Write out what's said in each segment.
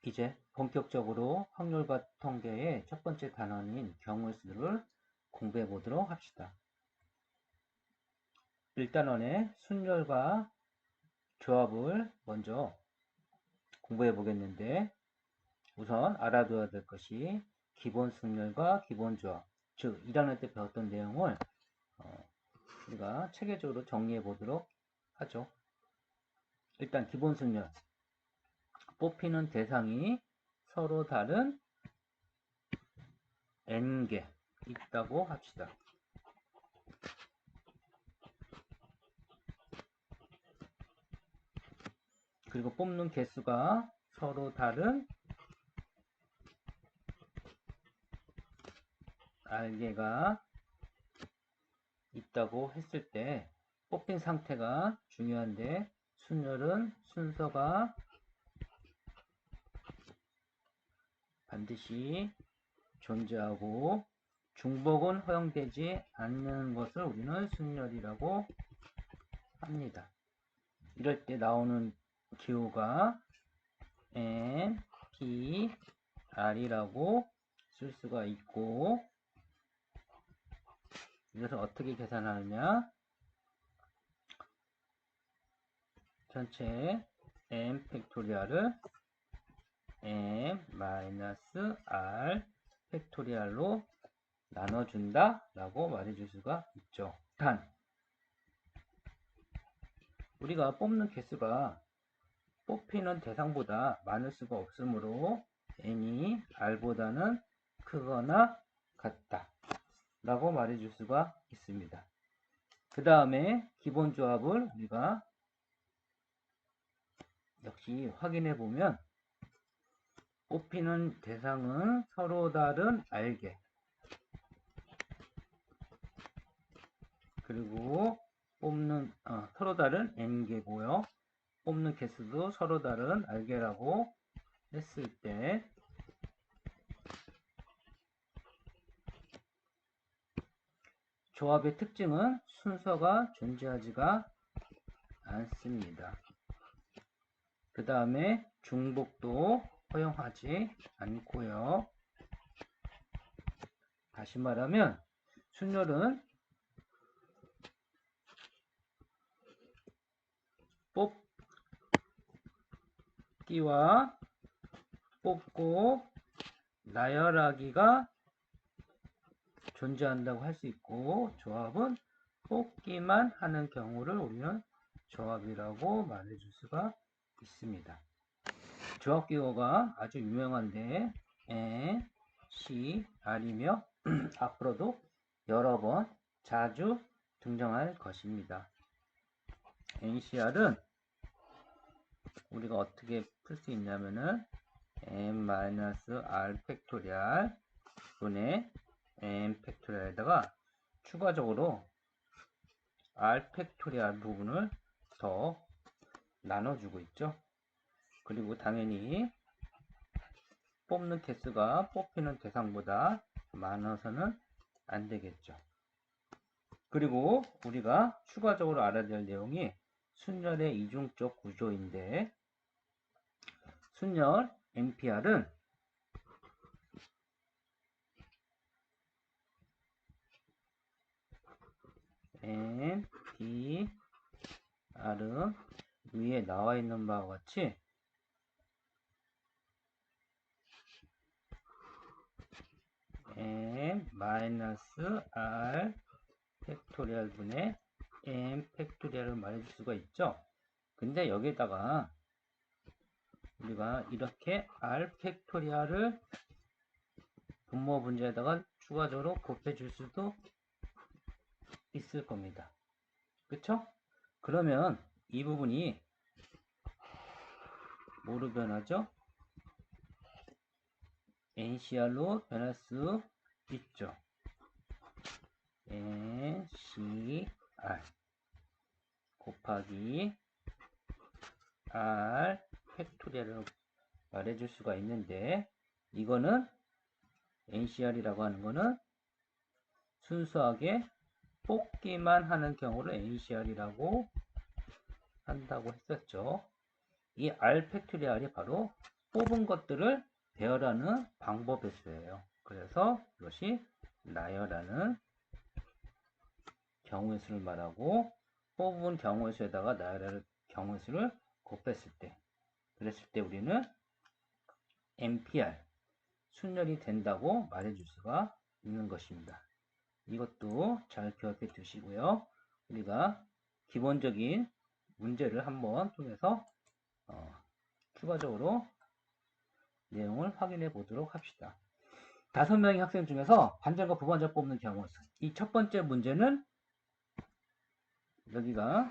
이제 본격적으로 확률과 통계의 첫 번째 단원인 경우의 수를 공부해 보도록 합시다. 1단원의 순열과 조합을 먼저 공부해 보겠는데, 우선 알아둬야 될 것이 기본 순열과 기본 조합, 즉 1학년 때 배웠던 내용을 우리가 체계적으로 정리해 보도록 하죠. 일단 기본 순열, 뽑히는 대상이 서로 다른 n개 있다고 합시다. 그리고 뽑는 개수가 서로 다른 r개가 있다고 했을 때 뽑힌 상태가 중요한데, 순열은 순서가 반드시 존재하고 중복은 허용되지 않는 것을 우리는 순열이라고 합니다. 이럴 때 나오는 기호가 n, p, r이라고 쓸 수가 있고, 이것을 어떻게 계산하느냐? 전체 n 팩토리얼을 n-r 팩토리얼로 나눠준다 라고 말해줄 수가 있죠. 단, 우리가 뽑는 개수가 뽑히는 대상보다 많을 수가 없으므로 n이 r보다는 크거나 같다 라고 말해줄 수가 있습니다. 그 다음에 기본 조합을 우리가 역시 확인해 보면, 뽑히는 대상은 서로 다른 r개, 그리고 뽑는 서로 다른 n개고요. 뽑는 개수도 서로 다른 r개라고 했을 때 조합의 특징은 순서가 존재하지가 않습니다. 그 다음에 중복도 허용하지 않고요. 다시 말하면 순열은 뽑기와 뽑고 나열하기가 존재한다고 할 수 있고, 조합은 뽑기만 하는 경우를 우리는 조합이라고 말해줄 수가 있습니다. 조합 기호가 아주 유명한데 n, c, r이며 앞으로도 여러 번 자주 등장할 것입니다. NCR은 우리가 어떻게 풀 수 있냐면은 n-r 팩토리얼 분의 n 팩토리얼에다가 추가적으로 r 팩토리얼 부분을 더 나눠주고 있죠. 그리고 당연히 뽑는 개수가 뽑히는 대상보다 많아서는 안 되겠죠. 그리고 우리가 추가적으로 알아야 될 내용이 순열의 이중적 구조인데, 순열 NPR은 NPR은 위에 나와 있는 바와 같이 n-r 팩토리얼 분의 n 팩토리얼을 말해줄 수가 있죠. 근데 여기에다가 우리가 이렇게 r 팩토리얼을 분모 분자에다가 추가적으로 곱해줄 수도 있을 겁니다. 그쵸? 그러면 이 부분이 뭐로 변하죠? NCR로 변할 수 있죠. NCR 곱하기 R 팩토리얼을 말해줄 수가 있는데, 이거는 NCR이라고 하는 거는 순수하게 뽑기만 하는 경우를 NCR이라고 한다고 했었죠. 이 R 팩토리얼이 바로 뽑은 것들을 배열하는 방법의 수예요. 그래서 이것이 나열하는 경우의 수를 말하고, 뽑은 경우의 수에다가 나열하는 경우의 수를 곱했을 때, 그랬을 때 우리는 NPR, 순열이 된다고 말해줄 수가 있는 것입니다. 이것도 잘 기억해 두시고요. 우리가 기본적인 문제를 한번 통해서 추가적으로 내용을 확인해 보도록 합시다. 5명의 학생 중에서 반장과 부반장 뽑는 경우, 이 첫 번째 문제는 여기가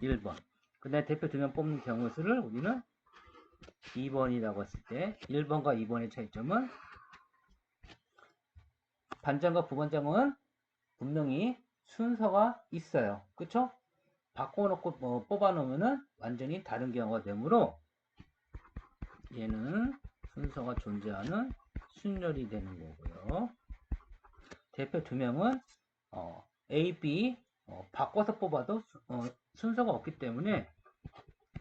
1번, 그 다음에 대표 2명 뽑는 경우 수를 우리는 2번이라고 했을 때 1번과 2번의 차이점은 반장과 부반장은 분명히 순서가 있어요. 그쵸? 바꿔놓고 뽑아놓으면 완전히 다른 경우가 되므로 얘는 순서가 존재하는 순열이 되는 거고요. 대표 2명은 A, B 바꿔서 뽑아도 순서가 없기 때문에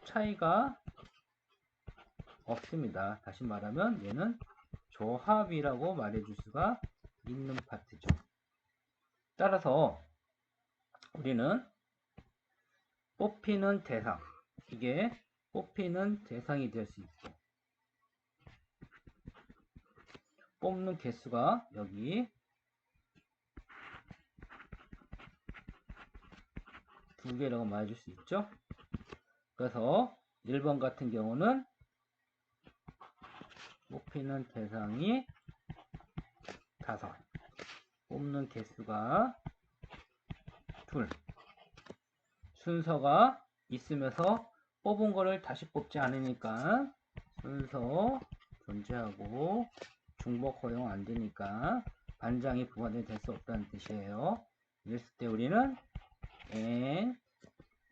차이가 없습니다. 다시 말하면 얘는 조합이라고 말해줄 수가 있는 파트죠. 따라서 우리는 뽑히는 대상, 이게 뽑히는 대상이 될 수 있고, 뽑는 개수가 여기 2개라고 말해줄 수 있죠. 그래서 1번 같은 경우는 뽑히는 대상이 5, 뽑는 개수가 2, 순서가 있으면서 뽑은 거를 다시 뽑지 않으니까 순서 존재하고 중복 허용 안 되니까 반장이 부반장이 될 수 없다는 뜻이에요. 이랬을 때 우리는 N,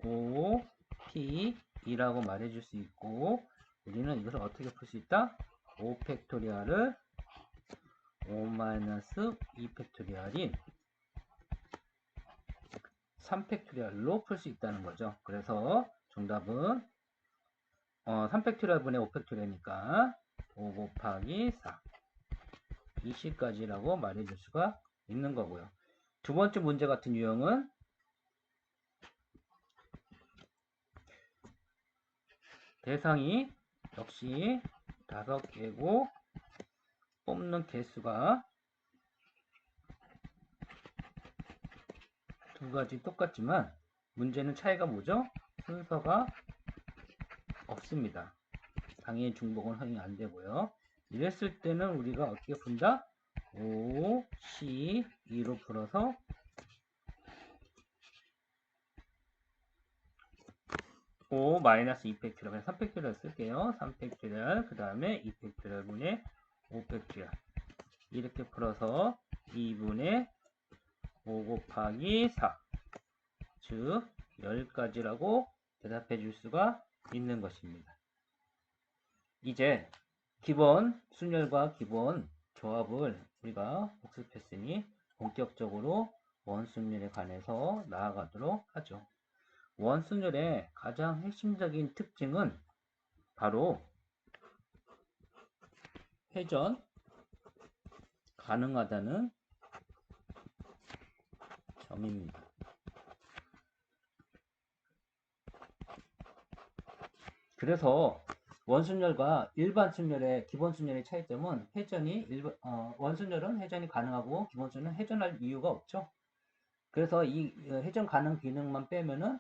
O, P, E라고 말해줄 수 있고, 우리는 이것을 어떻게 풀 수 있다? 5 팩토리얼을 5-2 팩토리얼인 3 팩토리얼로 풀 수 있다는 거죠. 그래서 정답은 3 팩토리얼 분의 5 팩토리얼이니까 5 곱하기 4 20까지라고 말해줄 수가 있는 거고요. 두 번째 문제 같은 유형은 대상이 역시 5개고 뽑는 개수가 2가지 똑같지만 문제는 차이가 뭐죠? 순서가 없습니다. 당연히 중복은 허용이 안 되고요. 이랬을 때는 우리가 어떻게 푼다? 5, C, 2로 풀어서 5 마이너스 2 팩토리얼, 3 팩토리얼 쓸게요. 3 팩토리얼, 그 다음에 2 팩토리얼 분의 5 팩토리얼. 이렇게 풀어서 2분의 5 곱하기 4. 즉, 10가지라고 대답해 줄 수가 있는 것입니다. 이제 기본 순열과 기본 조합을 우리가 복습했으니 본격적으로 원순열에 관해서 나아가도록 하죠. 원순열의 가장 핵심적인 특징은 바로 회전 가능하다는 점입니다. 그래서 원순열과 일반 순열의 기본 순열의 차이점은 원순열은 회전이 가능하고 기본 순열은 회전할 이유가 없죠. 그래서 이 회전 가능 기능만 빼면은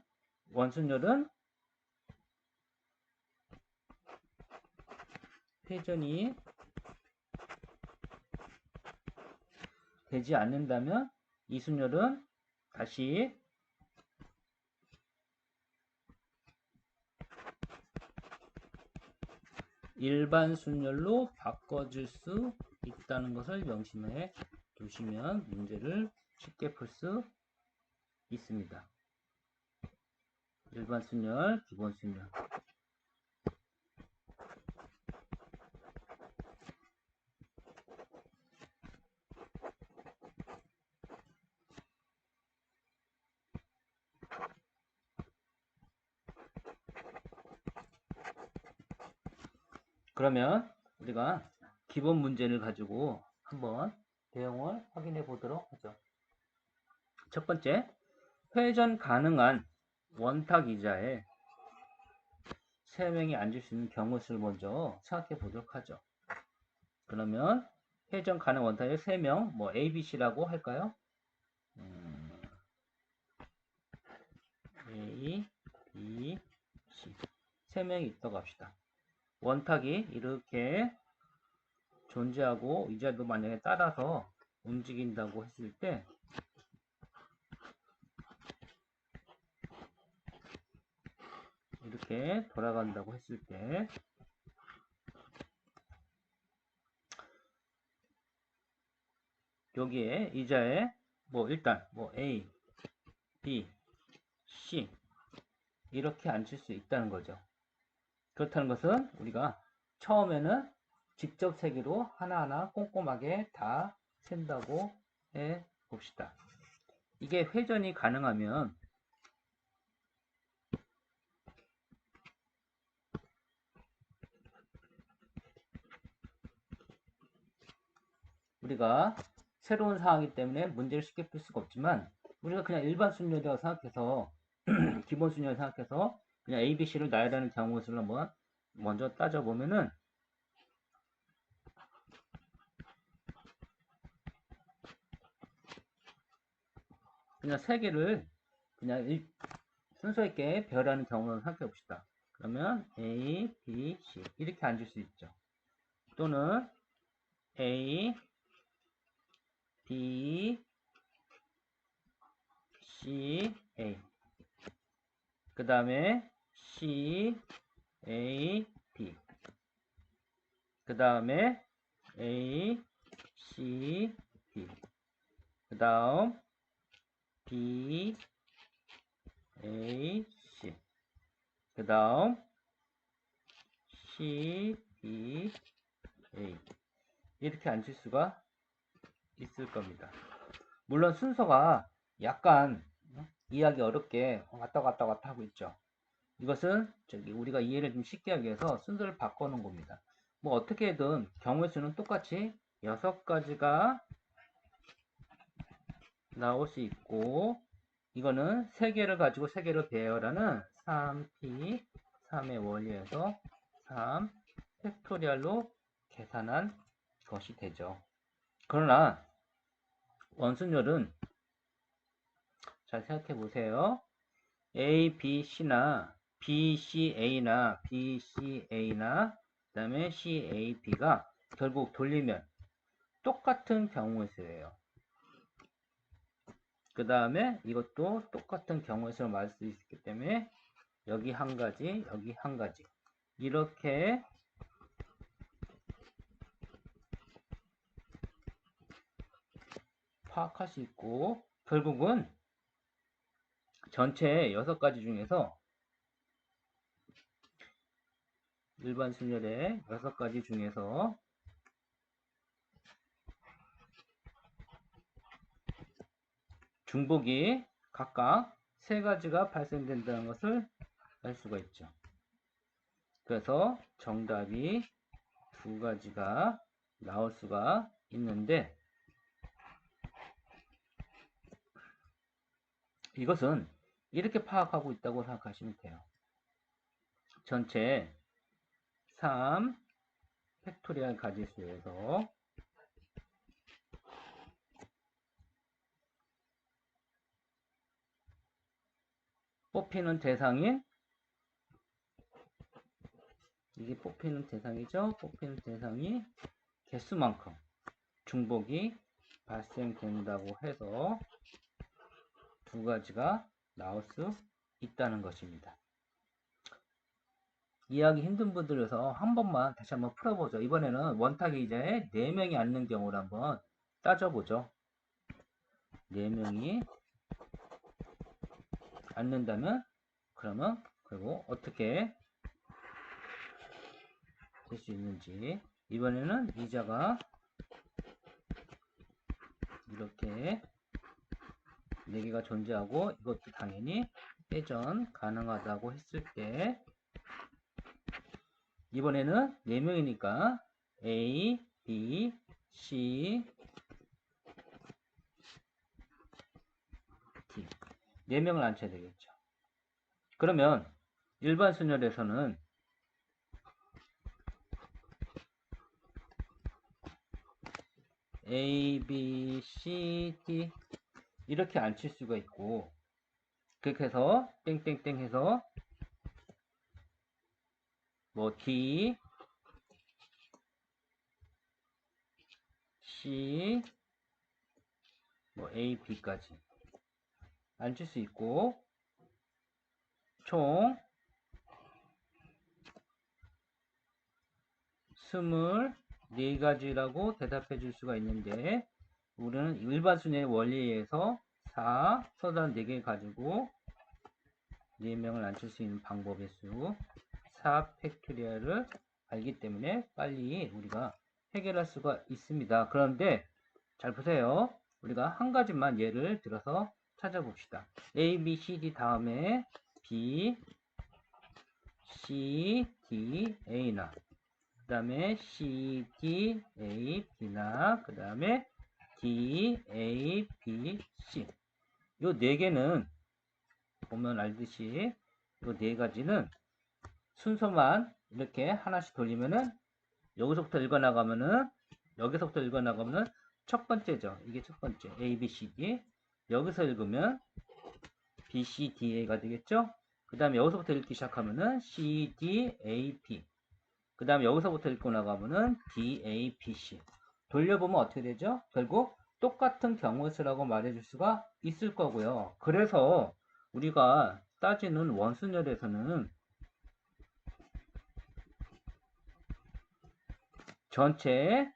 원순열은 회전이 되지 않는다면 이 순열은 다시 일반 순열로 바꿔줄 수 있다는 것을 명심해 두시면 문제를 쉽게 풀 수 있습니다. 일반 순열, 기본 순열. 그러면 우리가 기본 문제를 가지고 한번 내용을 확인해 보도록 하죠. 첫 번째, 회전 가능한 원탁 의자에 3명이 앉을 수 있는 경우 수를 먼저 생각해 보도록 하죠. 그러면 회전 가능 원탁에 3명, 뭐 A, B, C라고 할까요? A, B, C 3명이 있다고 합시다. 원탁이 이렇게 존재하고 의자도 만약에 따라서 움직인다고 했을 때 이렇게 돌아간다고 했을 때 여기에 의자에 뭐 일단 뭐 A, B, C 이렇게 앉힐 수 있다는 거죠. 그렇다는 것은 우리가 처음에는 직접 세기로 하나하나 꼼꼼하게 다 센다고 해 봅시다. 이게 회전이 가능하면 우리가 새로운 상황이기 때문에 문제를 쉽게 풀 수가 없지만 우리가 그냥 일반 순열이라고 생각해서 기본 순열 생각해서 그냥 A, B, C를 나열하는 경우 수를 한번 먼저 따져보면은 그냥 세 개를 그냥 순서 있게 별하는 경우를 생각해 봅시다. 그러면 A, B, C 이렇게 앉을 수 있죠. 또는 A, B, C, A 그 다음에 C, A, B 그 다음에 A, C, B 그 다음 B, A, C 그 다음 C, B, A 이렇게 앉을 수가 있을 겁니다. 물론 순서가 약간 이해하기 어렵게 왔다 갔다 왔다 하고 있죠. 이것은 우리가 이해를 좀 쉽게 하기 위해서 순서를 바꿔놓은 겁니다. 뭐 어떻게든 경우의 수는 똑같이 6가지가 나올 수 있고 이거는 3개를 가지고 3개로 배열하는 3p 3의 원리에서 3 팩토리얼로 계산한 것이 되죠. 그러나 원순열은 잘 생각해 보세요. A, B, C나 B, C, A나 B, C, A나 그 다음에 C, A, B가 결국 돌리면 똑같은 경우의 수예요. 그 다음에 이것도 똑같은 경우의 수를 말할 수 있기 때문에 여기 한 가지, 여기 한 가지 이렇게 파악할 수 있고 결국은 전체 6가지 중에서 일반 순열의 6가지 중에서 중복이 각각 3가지가 발생된다는 것을 알 수가 있죠. 그래서 정답이 2가지가 나올 수가 있는데 이것은 이렇게 파악하고 있다고 생각하시면 돼요. 전체 3 팩토리얼 가지수에서 뽑히는 대상인 이게 뽑히는 대상이죠. 뽑히는 대상이 개수만큼 중복이 발생된다고 해서 2가지가 나올 수 있다는 것입니다. 이해하기 힘든 분들에서 한 번만 다시 한번 풀어보죠. 이번에는 원탁 의자에 4명이 앉는 경우를 한번 따져보죠. 4명이 앉는다면 그러면 그리고 어떻게 될 수 있는지 이번에는 의자가 이렇게 4개가 존재하고 이것도 당연히 회전 가능하다고 했을 때 이번에는 4명이니까 A, B, C, D 4명을 앉혀야 되겠죠. 그러면 일반 순열에서는 A, B, C, D 이렇게 앉힐 수가 있고, 그렇게 해서 땡땡땡 해서 뭐 D, C, 뭐 A, B까지 앉힐 수 있고, 총 24가지라고 대답해 줄 수가 있는데, 우리는 일반 순위의 원리에 의해서 4, 서단 4개 가지고 4명을 앉힐 수 있는 방법의 수 4 팩토리얼을 알기 때문에 빨리 우리가 해결할 수가 있습니다. 그런데 잘 보세요. 우리가 한 가지만 예를 들어서 찾아봅시다. A, B, C, D 다음에 B, C, D, A나 그 다음에 C, D, A, B나 그 다음에 D, A, B, C 요 4개는 보면 알듯이 요 4가지는 순서만 이렇게 하나씩 돌리면은 여기서부터 읽어나가면은 여기서부터 읽어나가면은 첫 번째죠. 이게 첫 번째 A, B, C, D 여기서 읽으면 B, C, D, A가 되겠죠. 그 다음에 여기서부터 읽기 시작하면은 C, D, A, B 그 다음에 여기서부터 읽고 나가면은 D, A, B, C 돌려보면 어떻게 되죠? 결국 똑같은 경우 수라고 말해줄 수가 있을 거고요. 그래서 우리가 따지는 원순열에서는 전체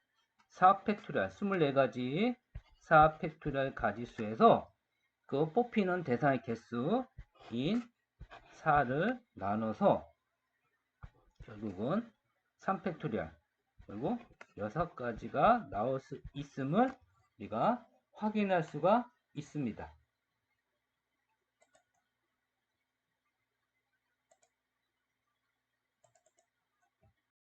4팩토리얼 24가지 4팩토리얼 가지수에서 그 뽑히는 대상의 개수인 4를 나눠서 결국은 3팩토리얼 그리고 6가지가 나올 수 있음을 우리가 확인할 수가 있습니다.